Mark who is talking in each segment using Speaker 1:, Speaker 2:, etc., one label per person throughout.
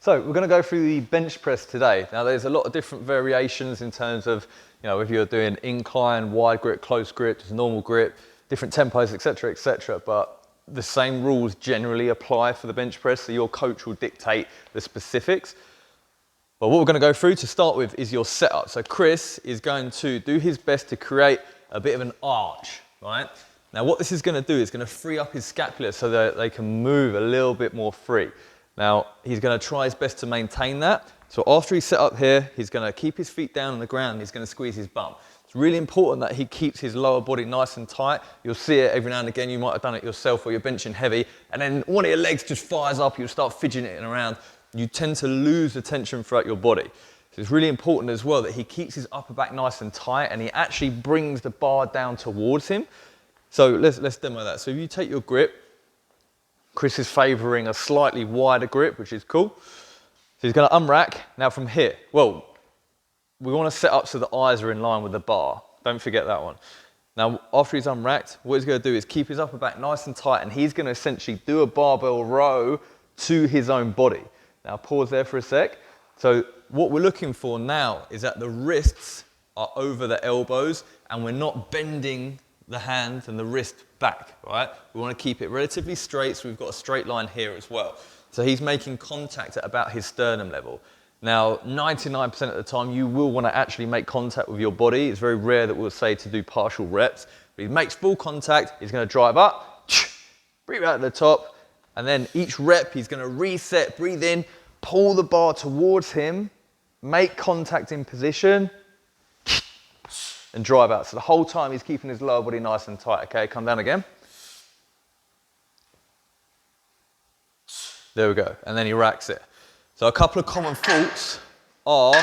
Speaker 1: So we're going to go through the bench press today. Now there's a lot of different variations in terms of, if you're doing incline, wide grip, close grip, just normal grip, different tempos, etc., etc. But the same rules generally apply for the bench press, so your coach will dictate the specifics. But what we're going to go through to start with is your setup. So Chris is going to do his best to create a bit of an arch, right? Now what this is going to do is going to free up his scapula so that they can move a little bit more free. Now, he's going to try his best to maintain that. So after he's set up here, he's going to keep his feet down on the ground and he's going to squeeze his bum. It's really important that he keeps his lower body nice and tight. You'll see it every now and again. You might have done it yourself where you're benching heavy and then one of your legs just fires up, you'll start fidgeting around. You tend to lose the tension throughout your body. So it's really important as well that he keeps his upper back nice and tight and he actually brings the bar down towards him. So let's demo that. So if you take your grip, Chris is favouring a slightly wider grip, which is cool. So he's going to unrack. Now from here, well, we want to set up so the eyes are in line with the bar. Don't forget that one. Now, after he's unracked, what he's going to do is keep his upper back nice and tight, and he's going to essentially do a barbell row to his own body. Now, pause there for a sec. So what we're looking for now is that the wrists are over the elbows, and we're not bending the hand and the wrist back, right? We want to keep it relatively straight, so we've got a straight line here as well. So he's making contact at about his sternum level. Now, 99% of the time, you will want to actually make contact with your body. It's very rare that we'll say to do partial reps. But he makes full contact, he's going to drive up, breathe out at the top, and then each rep, he's going to reset, breathe in, pull the bar towards him, make contact in position, and drive out. So the whole time he's keeping his lower body nice and tight, okay? Come down again. There we go, and then he racks it. So a couple of common faults are,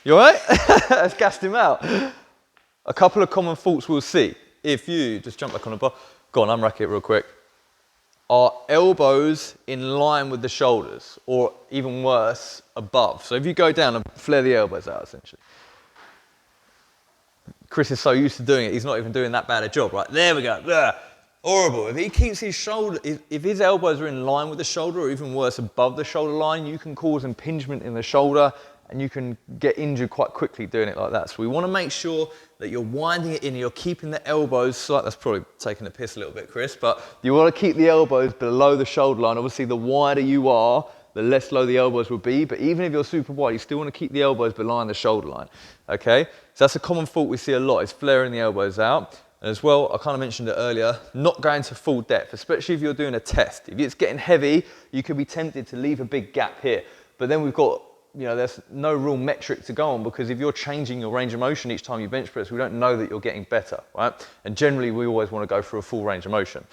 Speaker 1: you all right? That's gassed him out. A couple of common faults we'll see. If you, just jump back on the bar, go on, unrack it real quick. Are elbows in line with the shoulders, or even worse, above. So if you go down and flare the elbows out, essentially. Chris is so used to doing it, he's not even doing that bad a job, right? There we go. There. Horrible. If he keeps his shoulder, if his elbows are in line with the shoulder, or even worse, above the shoulder line, you can cause impingement in the shoulder and you can get injured quite quickly doing it like that. So we want to make sure that you're winding it in, you're keeping the elbows slight. That's probably taking the piss a little bit, Chris, but you want to keep the elbows below the shoulder line. Obviously, the wider you are, the less low the elbows will be, but even if you're super wide, you still want to keep the elbows below the shoulder line, okay? So that's a common fault we see a lot, is flaring the elbows out. And as well, I kind of mentioned it earlier, not going to full depth, especially if you're doing a test. If it's getting heavy, you could be tempted to leave a big gap here. But then we've got, there's no real metric to go on, because if you're changing your range of motion each time you bench press, we don't know that you're getting better, right? And generally, we always want to go for a full range of motion.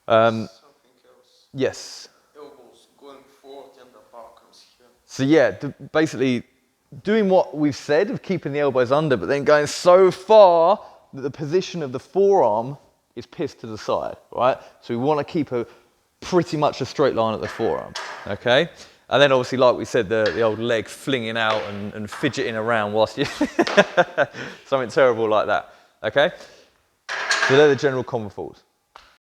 Speaker 2: Something else.
Speaker 1: Yes.
Speaker 2: Elbows going forward and the bar comes here.
Speaker 1: So yeah, basically doing what we've said of keeping the elbows under, but then going so far that the position of the forearm is pissed to the side, right? So we want to keep pretty much a straight line at the forearm, okay? And then obviously, like we said, the old leg flinging out and fidgeting around whilst you, something terrible like that, okay? So they're the general common faults.